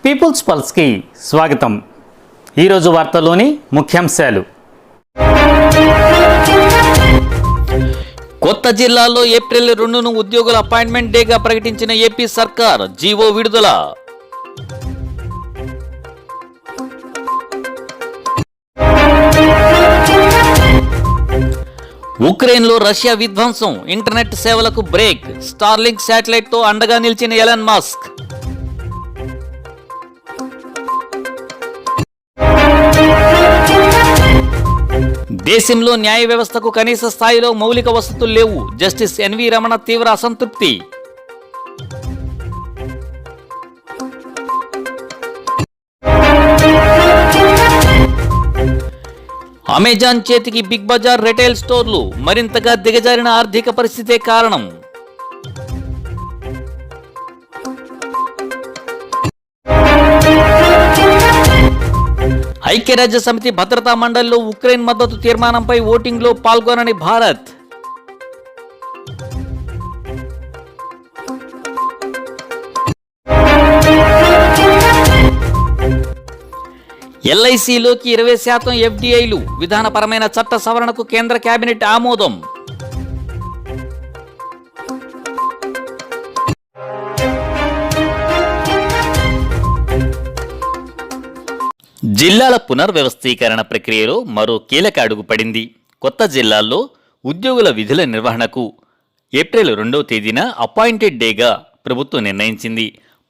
Peoples పల్స్కి స్వాగతం. ఈరోజు వార్తల్లోని ముఖ్యాంశాలు. కొత్త జిల్లాల్లో ఏప్రిల్ 2ను ఉద్యోగుల అపాయింట్మెంట్ డేగా ప్రకటించిన ఏపీ సర్కార్, జీవో విడుదల. ఉక్రెయిన్లో రష్యా విధ్వంసం, ఇంటర్నెట్ సేవలకు బ్రేక్, స్టార్లింక్ శాటిలైట్తో అండగా నిలిచిన ఎలాన్ మస్క్. దేశంలో న్యాయ వ్యవస్థకు కనీస స్థాయిలో మౌలిక వసతులు లేవు, జస్టిస్ ఎన్వి రమణ తీవ్ర అసంతృప్తి. అమెజాన్ చేతికి బిగ్ బజార్ రిటైల్ స్టోర్లు, మరింతగా దిగజారిన ఆర్థిక పరిస్థితే కారణం. ఐక్యరాజ్య సమితి భద్రతా మండలిలో ఉక్రెయిన్ మద్దతు తీర్మానంపై ఓటింగ్లో పాల్గొనని భారత్. ఎల్ఐసిలోకి 20% ఎఫ్డిఐలు, విధానపరమైన చట్ట సవరణకు కేంద్ర కేబినెట్ ఆమోదం. జిల్లాల పునర్వ్యవస్థీకరణ ప్రక్రియలో మరో కీలక అడుగు పడింది. కొత్త జిల్లాల్లో ఉద్యోగుల విధుల నిర్వహణకు ఏప్రిల్ 2వ తేదీన అపాయింటెడ్ డేగా ప్రభుత్వం నిర్ణయించింది.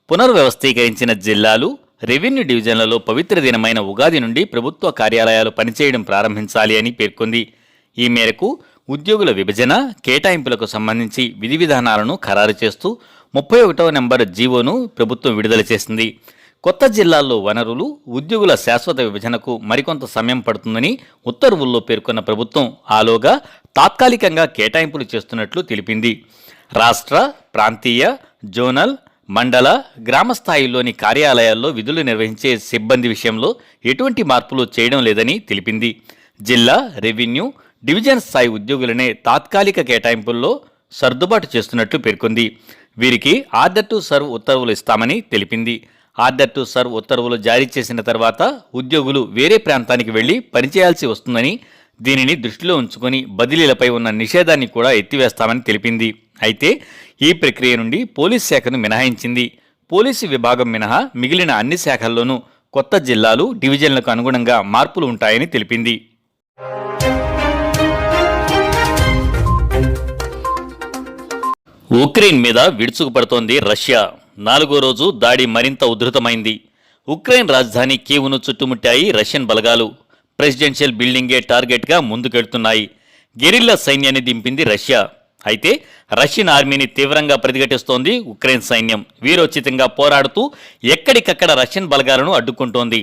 పునర్వ్యవస్థీకరించిన జిల్లాలు, రెవెన్యూ డివిజన్లలో పవిత్ర దినమైన ఉగాది నుండి ప్రభుత్వ కార్యాలయాలు పనిచేయడం ప్రారంభించాలి అని పేర్కొంది. ఈ మేరకు ఉద్యోగుల విభజన, కేటాయింపులకు సంబంధించి విధి విధానాలను ఖరారు చేస్తూ 31వ నెంబర్ జీవోను ప్రభుత్వం విడుదల చేసింది. కొత్త జిల్లాల్లో వనరులు, ఉద్యోగుల శాశ్వత విభజనకు మరికొంత సమయం పడుతుందని ఉత్తర్వుల్లో పేర్కొన్న ప్రభుత్వం ఆలోగా తాత్కాలికంగా కేటాయింపులు చేస్తున్నట్లు తెలిపింది. రాష్ట్ర, ప్రాంతీయ, జోనల్, మండల, గ్రామ స్థాయిల్లోని కార్యాలయాల్లో విధులు నిర్వహించే సిబ్బంది విషయంలో ఎటువంటి మార్పులు చేయడం లేదని తెలిపింది. జిల్లా, రెవెన్యూ, డివిజన్ స్థాయి ఉద్యోగులనే తాత్కాలిక కేటాయింపుల్లో సర్దుబాటు చేస్తున్నట్లు పేర్కొంది. వీరికి ఆర్డర్ టు సర్వ్ ఉత్తర్వులు ఇస్తామని తెలిపింది. ఆర్డర్ టు సర్వ్ ఉత్తర్వులు జారీ చేసిన తర్వాత ఉద్యోగులు వేరే ప్రాంతానికి వెళ్లి పనిచేయాల్సి వస్తుందని, దీనిని దృష్టిలో ఉంచుకొని బదిలీలపై ఉన్న నిషేధాన్ని కూడా ఎత్తివేస్తామని తెలిపింది. అయితే ఈ ప్రక్రియ నుండి పోలీస్ శాఖను మినహాయించింది. పోలీసు విభాగం మినహా మిగిలిన అన్ని శాఖల్లోనూ కొత్త జిల్లాలు, డివిజన్లకు అనుగుణంగా మార్పులు ఉంటాయని తెలిపింది. ఉక్రెయిన్ మీద విడుచుకుపడుతోంది రష్యా. 4వ రోజు దాడి మరింత ఉధృతమైంది. ఉక్రెయిన్ రాజధాని కీవ్ను చుట్టుముట్టాయి రష్యన్ బలగాలు. ప్రెసిడెన్షియల్ బిల్డింగే టార్గెట్గా ముందుకెడుతున్నాయి. గెరిల్లా సైన్యాన్ని దింపింది రష్యా. అయితే రష్యన్ ఆర్మీని తీవ్రంగా ప్రతిఘటిస్తోంది ఉక్రెయిన్ సైన్యం. వీరోచితంగా పోరాడుతూ ఎక్కడికక్కడ రష్యన్ బలగాలను అడ్డుకుంటోంది.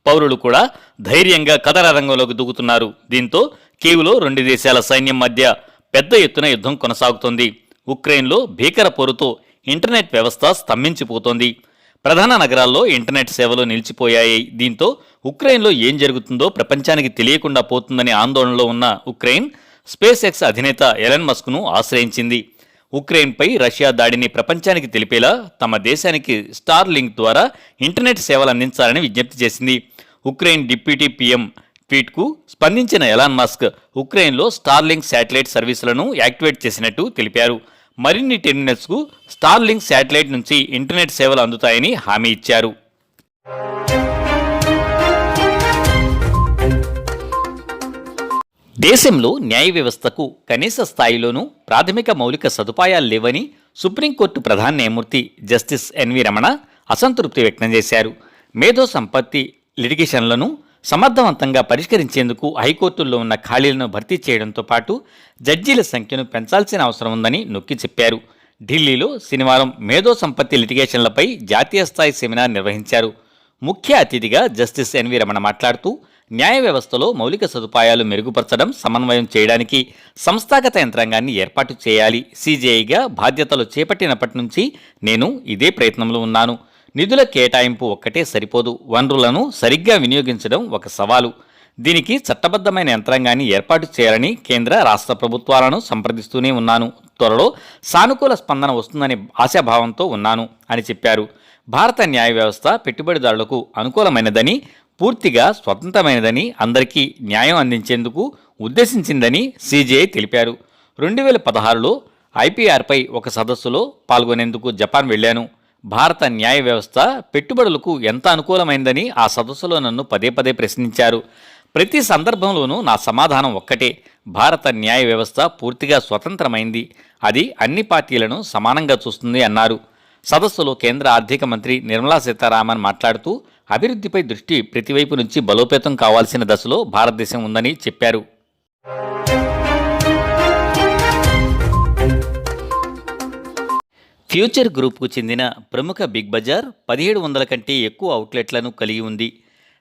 పౌరులు కూడా ధైర్యంగా కదర రంగంలోకి దూకుతున్నారు. దీంతో కీవ్లో 2 దేశాల సైన్యం మధ్య పెద్ద ఎత్తున యుద్ధం కొనసాగుతోంది. ఉక్రెయిన్లో భీకర పోరుతో ఇంటర్నెట్ వ్యవస్థ స్తంభించిపోతోంది. ప్రధాన నగరాల్లో ఇంటర్నెట్ సేవలు నిలిచిపోయాయి. దీంతో ఉక్రెయిన్లో ఏం జరుగుతుందో ప్రపంచానికి తెలియకుండా పోతుందని ఆందోళనలో ఉన్న ఉక్రెయిన్ స్పేస్ ఎక్స్ అధినేత ఎలన్ మస్క్ను ఆశ్రయించింది. ఉక్రెయిన్పై రష్యా దాడిని ప్రపంచానికి తెలిపేలా తమ దేశానికి స్టార్ లింక్ ద్వారా ఇంటర్నెట్ సేవలు అందించాలని విజ్ఞప్తి చేసింది. ఉక్రెయిన్ డిప్యూటీ పీఎం ట్వీట్కు స్పందించిన ఎలాన్ మస్క్ ఉక్రెయిన్లో స్టార్ లింక్ శాటిలైట్ సర్వీసులను యాక్టివేట్ చేసినట్టు తెలిపారు. మరిన్ని టెర్మినల్స్కు స్టార్ లింక్ శాటిలైట్ నుంచి ఇంటర్నెట్ సేవలు అందుతాయని హామీ ఇచ్చారు. దేశంలో న్యాయ వ్యవస్థకు కనీస స్థాయిలోనూ ప్రాథమిక మౌలిక సదుపాయాలు లేవని సుప్రీంకోర్టు ప్రధాన న్యాయమూర్తి జస్టిస్ ఎన్వి రమణ అసంతృప్తి వ్యక్తం చేశారు. మేధో సంపత్తి లిటిగేషన్లను సమర్థవంతంగా పరిష్కరించేందుకు హైకోర్టుల్లో ఉన్న ఖాళీలను భర్తీ చేయడంతో పాటు జడ్జీల సంఖ్యను పెంచాల్సిన అవసరం ఉందని నొక్కి చెప్పారు. ఢిల్లీలో శనివారం మేధో సంపత్తి లిటిగేషన్లపై జాతీయ స్థాయి సెమినార్ నిర్వహించారు. ముఖ్య అతిథిగా జస్టిస్ ఎన్వి రమణ మాట్లాడుతూ న్యాయ వ్యవస్థలో మౌలిక సదుపాయాలు మెరుగుపరచడం, సమన్వయం చేయడానికి సంస్థాగత యంత్రాంగాన్ని ఏర్పాటు చేయాలి. సీజేఐగా బాధ్యతలు చేపట్టినప్పటి నుంచి నేను ఇదే ప్రయత్నంలో ఉన్నాను. నిధుల కేటాయింపు ఒక్కటే సరిపోదు, వనరులను సరిగ్గా వినియోగించడం ఒక సవాలు. దీనికి చట్టబద్ధమైన యంత్రాంగాన్ని ఏర్పాటు చేయాలని కేంద్ర రాష్ట్ర ప్రభుత్వాలను సంప్రదిస్తూనే ఉన్నాను. త్వరలో సానుకూల స్పందన వస్తుందనే ఆశాభావంతో ఉన్నాను అని చెప్పారు. భారత న్యాయ వ్యవస్థ పెట్టుబడిదారులకు అనుకూలమైనదని, పూర్తిగా స్వతంత్రమైనదని, అందరికీ న్యాయం అందించేందుకు ఉద్దేశించిందని సిజేఐ తెలిపారు. 2016లో ఐపీఆర్పై ఒక సదస్సులో పాల్గొనేందుకు జపాన్ వెళ్లాను. భారత న్యాయ వ్యవస్థ పెట్టుబడులకు ఎంత అనుకూలమైందని ఆ సదస్సులో నన్ను పదే పదే ప్రశ్నించారు. ప్రతి సందర్భంలోనూ నా సమాధానం ఒక్కటే: భారత న్యాయ వ్యవస్థ పూర్తిగా స్వతంత్రమైంది, అది అన్ని పార్టీలను సమానంగా చూస్తుంది అన్నారు. సదస్సులో కేంద్ర ఆర్థిక మంత్రి నిర్మలా సీతారామన్ మాట్లాడుతూ అభివృద్ధిపై దృష్టి ప్రతివైపు నుంచి బలోపేతం కావాల్సిన దశలో భారతదేశం ఉందని చెప్పారు. ఫ్యూచర్ గ్రూప్కు చెందిన ప్రముఖ బిగ్ బజార్ 1700 కంటే ఎక్కువ అవుట్లెట్లను కలిగి ఉంది.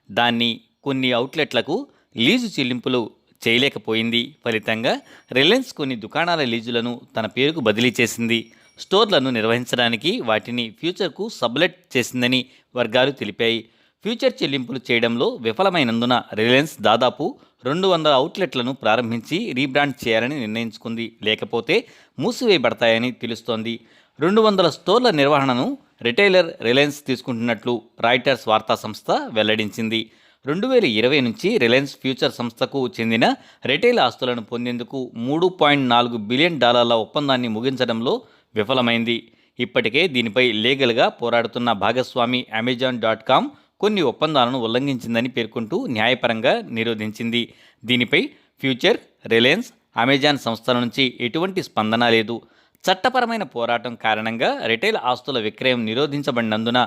దాన్ని కొన్ని అవుట్లెట్లకు లీజు చెల్లింపులు చేయలేకపోయింది. ఫలితంగా రిలయన్స్ కొన్ని దుకాణాల లీజులను తన పేరుకు బదిలీ చేసింది. స్టోర్లను నిర్వహించడానికి వాటిని ఫ్యూచర్కు సబ్లెట్ చేసిందని వర్గాలు తెలిపాయి. ఫ్యూచర్ చెల్లింపులు చేయడంలో విఫలమైనందున రిలయన్స్ దాదాపు 200 అవుట్లెట్లను ప్రారంభించి రీబ్రాండ్ చేయాలని నిర్ణయించుకుంది. లేకపోతే మూసివేయబడతాయని తెలుస్తోంది. 200 స్టోర్ల నిర్వహణను రిటైలర్ రిలయన్స్ తీసుకుంటున్నట్లు రాయిటర్స్ వార్తా సంస్థ వెల్లడించింది. 2020 నుంచి రిలయన్స్ ఫ్యూచర్ సంస్థకు చెందిన రిటైల్ ఆస్తులను పొందేందుకు $3.4 బిలియన్ ఒప్పందాన్ని ముగించడంలో విఫలమైంది. ఇప్పటికే దీనిపై లీగల్గా పోరాడుతున్న భాగస్వామి Amazon.com కొన్ని ఒప్పందాలను ఉల్లంఘించిందని పేర్కొంటూ న్యాయపరంగా నిరోధించింది. దీనిపై ఫ్యూచర్, రిలయన్స్, అమెజాన్ సంస్థల నుంచి ఎటువంటి స్పందన లేదు. చట్టపరమైన పోరాటం కారణంగా రిటైల్ ఆస్తుల విక్రయం నిరోధించబడినందున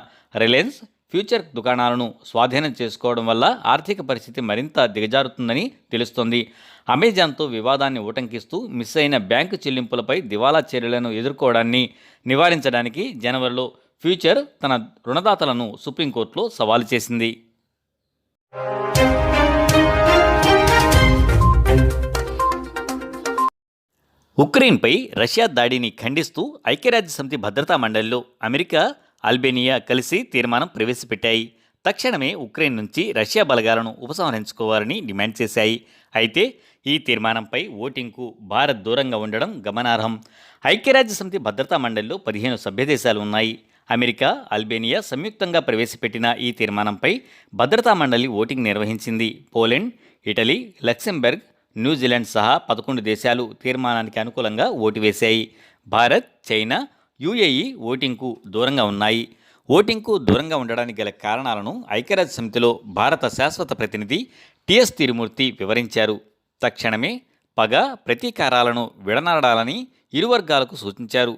రిలయన్స్ ఫ్యూచర్ దుకాణాలను స్వాధీనం చేసుకోవడం వల్ల ఆర్థిక పరిస్థితి మరింత దిగజారుతుందని తెలుస్తోంది. అమెజాన్తో వివాదాన్ని ఊటంకిస్తూ మిస్ అయిన బ్యాంకు చెల్లింపులపై దివాలా చర్యలను ఎదుర్కోవడాన్ని నివారించడానికి జనవరిలో ఫ్యూచర్ తన రుణదాతలను సుప్రీంకోర్టులో సవాలు చేసింది. ఉక్రెయిన్పై రష్యా దాడిని ఖండిస్తూ ఐక్యరాజ్యసమితి భద్రతా మండలిలో అమెరికా, అల్బేనియా కలిసి తీర్మానం ప్రవేశపెట్టాయి. తక్షణమే ఉక్రెయిన్ నుంచి రష్యా బలగాలను ఉపసంహరించుకోవాలని డిమాండ్ చేశాయి. అయితే ఈ తీర్మానంపై ఓటింగ్కు భారత్ దూరంగా ఉండడం గమనార్హం. ఐక్యరాజ్యసమితి భద్రతా మండలిలో 15 సభ్యదేశాలు ఉన్నాయి. అమెరికా, అల్బేనియా సంయుక్తంగా ప్రవేశపెట్టిన ఈ తీర్మానంపై భద్రతా మండలి ఓటింగ్ నిర్వహించింది. పోలాండ్, ఇటలీ, లక్సెంబర్గ్, న్యూజిలాండ్ సహా 11 దేశాలు తీర్మానానికి అనుకూలంగా ఓటు వేశాయి. భారత్, చైనా, యుఏఈ ఓటింగ్కు దూరంగా ఉన్నాయి. ఓటింగ్కు దూరంగా ఉండడానికి గల కారణాలను ఐక్యరాజ్య సమితిలో భారత శాశ్వత ప్రతినిధి టిఎస్ తిరుమూర్తి వివరించారు. తక్షణమే పగ, ప్రతీకారాలను విడనాడాలని ఇరు వర్గాలకు సూచించారు.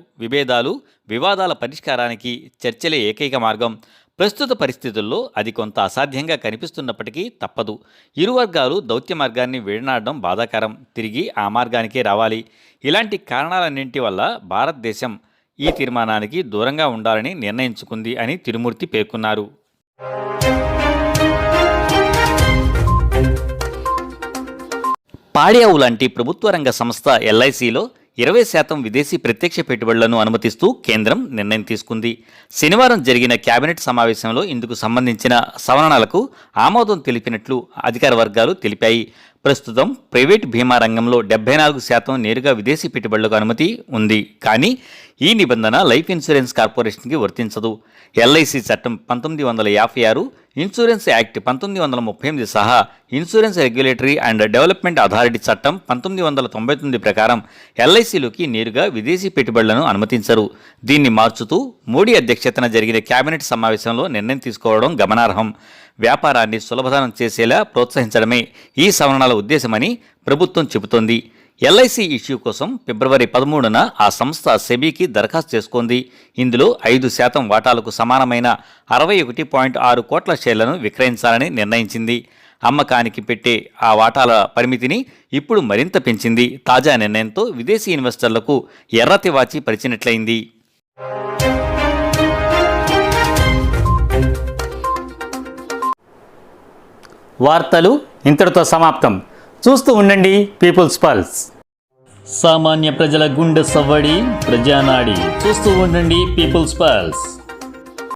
వివాదాల పరిష్కారానికి చర్చలే ఏకైక మార్గం. ప్రస్తుత పరిస్థితుల్లో అది కొంత అసాధ్యంగా కనిపిస్తున్నప్పటికీ తప్పదు. ఇరు వర్గాలు దౌత్య మార్గాన్ని విడనాడడం బాధాకరం. తిరిగి ఆ మార్గానికే రావాలి. ఇలాంటి కారణాలన్నింటి వల్ల భారతదేశం ఈ తీర్మానానికి దూరంగా ఉండాలని నిర్ణయించుకుంది అని తిరుమూర్తి పేర్కొన్నారు. పాడియావు లాంటి ప్రభుత్వ రంగ సంస్థ ఎల్ఐసిలో 20% విదేశీ ప్రత్యక్ష పెట్టుబడులను అనుమతిస్తూ కేంద్రం నిర్ణయం తీసుకుంది. శనివారం జరిగిన కేబినెట్ సమావేశంలో ఇందుకు సంబంధించిన సవరణలకు ఆమోదం తెలిపినట్లు అధికార వర్గాలు తెలిపాయి. ప్రస్తుతం ప్రైవేటు బీమా రంగంలో 74% నేరుగా విదేశీ పెట్టుబడులకు అనుమతి ఉంది. కానీ ఈ నిబంధన లైఫ్ ఇన్సూరెన్స్ కార్పొరేషన్కి వర్తించదు. ఎల్ఐసి చట్టం 1956, ఇన్సూరెన్స్ యాక్ట్ 1938 సహా insurance regulatory and development authority చట్టం 1999 ప్రకారం ఎల్ఐసిలోకి నేరుగా విదేశీ పెట్టుబడులను అనుమతించరు. దీన్ని మార్చుతూ మోడీ అధ్యక్షతన జరిగిన కేబినెట్ సమావేశంలో నిర్ణయం తీసుకోవడం గమనార్హం. వ్యాపారాన్ని సులభతరం చేసేలా ప్రోత్సహించడమే ఈ సవరణల ఉద్దేశమని ప్రభుత్వం చెబుతోంది. ఎల్ఐసి ఇష్యూ కోసం ఫిబ్రవరి 13న ఆ సంస్థ సెబీకి దరఖాస్తు చేసుకుంది. ఇందులో 5% వాటాలకు సమానమైన 61.6 కోట్ల షేర్లను విక్రయించాలని నిర్ణయించింది. అమ్మకానికి పెట్టే ఆ వాటాల పరిమితిని ఇప్పుడు మరింత పెంచింది. తాజా నిర్ణయంతో విదేశీ ఇన్వెస్టర్లకు ఎర్రతివాచి పరిచినట్లయింది. వార్తలు ఇంతటితో సమాప్తం. చూస్తూ ఉండండి పీపుల్స్ పల్స్. సామాన్య ప్రజల గుండె సవ్వడి, ప్రజానాడి. చూస్తూ ఉండండి పీపుల్స్ పల్స్.